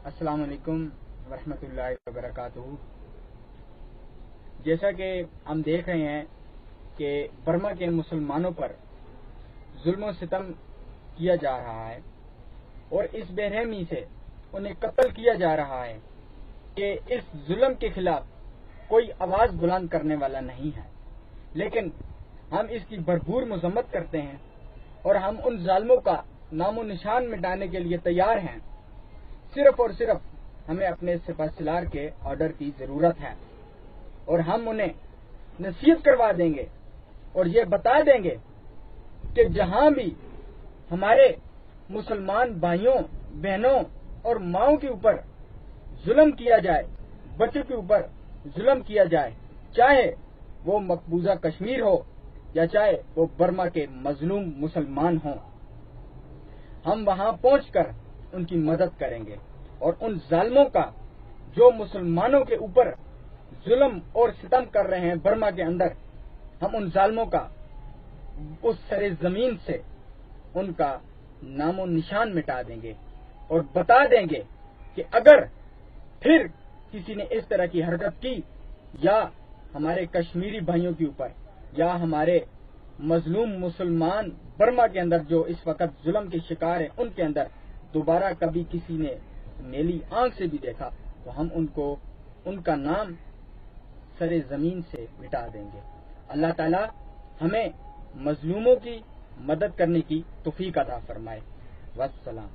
السلام علیکم ورحمۃ اللہ وبرکاتہ۔ جیسا کہ ہم دیکھ رہے ہیں کہ برما کے مسلمانوں پر ظلم و ستم کیا جا رہا ہے اور اس بے رحمی سے انہیں قتل کیا جا رہا ہے کہ اس ظلم کے خلاف کوئی آواز بلند کرنے والا نہیں ہے، لیکن ہم اس کی بھرپور مذمت کرتے ہیں اور ہم ان ظالموں کا نام و نشان مٹانے کے لیے تیار ہیں۔ صرف اور صرف ہمیں اپنے سپہ سالار کے آرڈر کی ضرورت ہے اور ہم انہیں نصیحت کروا دیں گے اور یہ بتا دیں گے کہ جہاں بھی ہمارے مسلمان بھائیوں بہنوں اور ماؤں کے اوپر ظلم کیا جائے، بچوں کے اوپر ظلم کیا جائے، چاہے وہ مقبوضہ کشمیر ہو یا چاہے وہ برما کے مظلوم مسلمان ہوں، ہم وہاں پہنچ کر ان کی مدد کریں گے اور ان ظالموں کا جو مسلمانوں کے اوپر ظلم اور ستم کر رہے ہیں برما کے اندر، ہم ان ظالموں کا اس سر زمین سے ان کا نام و نشان مٹا دیں گے اور بتا دیں گے کہ اگر پھر کسی نے اس طرح کی حرکت کی یا ہمارے کشمیری بھائیوں کے اوپر یا ہمارے مظلوم مسلمان برما کے اندر جو اس وقت ظلم کے شکار ہیں ان کے اندر دوبارہ کبھی کسی نے نیلی آنکھ سے بھی دیکھا تو ہم ان کا نام سر زمین سے مٹا دیں گے۔ اللہ تعالی ہمیں مظلوموں کی مدد کرنے کی توفیق عطا فرمائے۔ والسلام۔